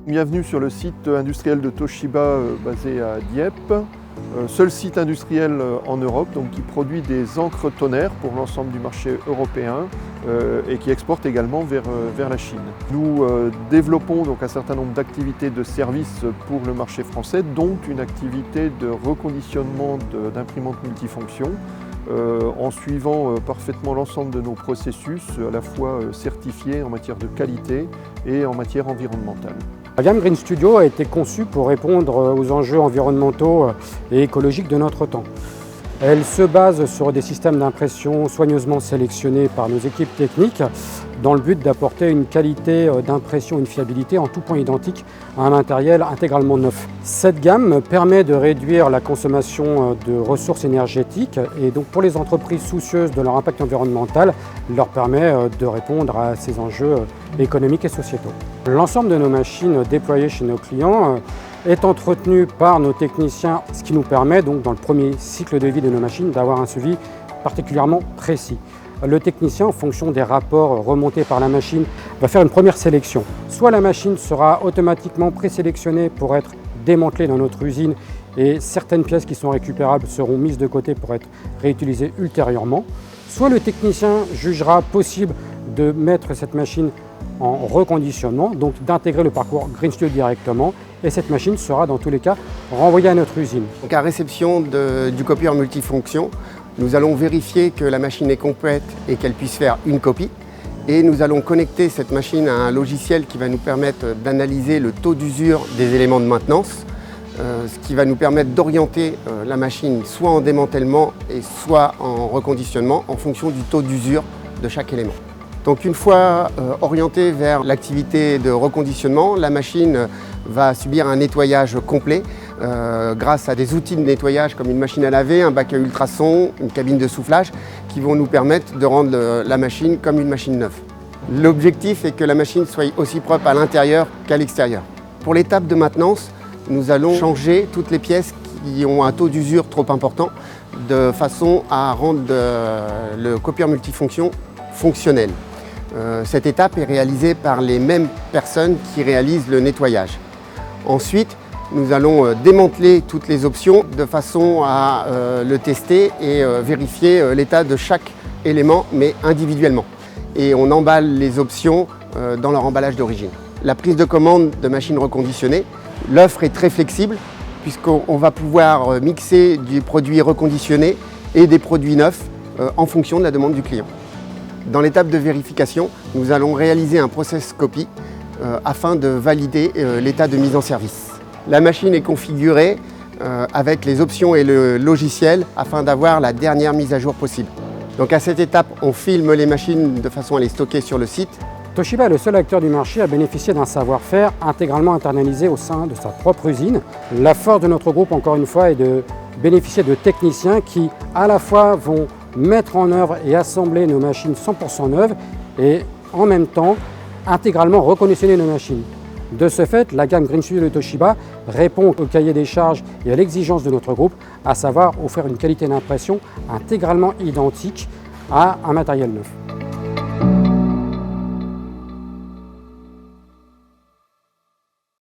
Bienvenue sur le site industriel de Toshiba basé à Dieppe. Seul site industriel en Europe qui produit des encres tonnerres pour l'ensemble du marché européen et qui exporte également vers la Chine. Nous développons un certain nombre d'activités de services pour le marché français, dont une activité de reconditionnement d'imprimantes multifonctions en suivant parfaitement l'ensemble de nos processus, à la fois certifiés en matière de qualité et en matière environnementale. La gamme Green Studio a été conçue pour répondre aux enjeux environnementaux et écologiques de notre temps. Elle se base sur des systèmes d'impression soigneusement sélectionnés par nos équipes techniques dans le but d'apporter une qualité d'impression, une fiabilité en tout point identique à un matériel intégralement neuf. Cette gamme permet de réduire la consommation de ressources énergétiques et donc pour les entreprises soucieuses de leur impact environnemental, leur permet de répondre à ces enjeux économiques et sociétaux. L'ensemble de nos machines déployées chez nos clients est entretenu par nos techniciens, ce qui nous permet donc dans le premier cycle de vie de nos machines d'avoir un suivi particulièrement précis. Le technicien, en fonction des rapports remontés par la machine, va faire une première sélection. Soit la machine sera automatiquement présélectionnée pour être démantelée dans notre usine et certaines pièces qui sont récupérables seront mises de côté pour être réutilisées ultérieurement. Soit le technicien jugera possible de mettre cette machine en reconditionnement, donc d'intégrer le parcours Green Studio directement, et cette machine sera dans tous les cas renvoyée à notre usine. Donc à réception du copieur multifonction, nous allons vérifier que la machine est complète et qu'elle puisse faire une copie. Et nous allons connecter cette machine à un logiciel qui va nous permettre d'analyser le taux d'usure des éléments de maintenance, ce qui va nous permettre d'orienter la machine soit en démantèlement et soit en reconditionnement en fonction du taux d'usure de chaque élément. Donc une fois orientée vers l'activité de reconditionnement, la machine va subir un nettoyage complet grâce à des outils de nettoyage comme une machine à laver, un bac à ultrasons, une cabine de soufflage qui vont nous permettre de rendre la machine comme une machine neuve. L'objectif est que la machine soit aussi propre à l'intérieur qu'à l'extérieur. Pour l'étape de maintenance, nous allons changer toutes les pièces qui ont un taux d'usure trop important de façon à rendre le copieur multifonction fonctionnel. Cette étape est réalisée par les mêmes personnes qui réalisent le nettoyage. Ensuite, nous allons démanteler toutes les options de façon à le tester et vérifier l'état de chaque élément, mais individuellement. Et on emballe les options dans leur emballage d'origine. La prise de commande de machines reconditionnées, l'offre est très flexible puisqu'on va pouvoir mixer des produits reconditionnés et des produits neufs en fonction de la demande du client. Dans l'étape de vérification, nous allons réaliser un process copy afin de valider l'état de mise en service. La machine est configurée avec les options et le logiciel afin d'avoir la dernière mise à jour possible. Donc à cette étape, on filme les machines de façon à les stocker sur le site. Toshiba est le seul acteur du marché à bénéficier d'un savoir-faire intégralement internalisé au sein de sa propre usine. La force de notre groupe, encore une fois, est de bénéficier de techniciens qui, à la fois, vont mettre en œuvre et assembler nos machines 100% neuves et en même temps intégralement reconditionner nos machines. De ce fait, la gamme Green Studio de Toshiba répond au cahier des charges et à l'exigence de notre groupe, à savoir offrir une qualité d'impression intégralement identique à un matériel neuf.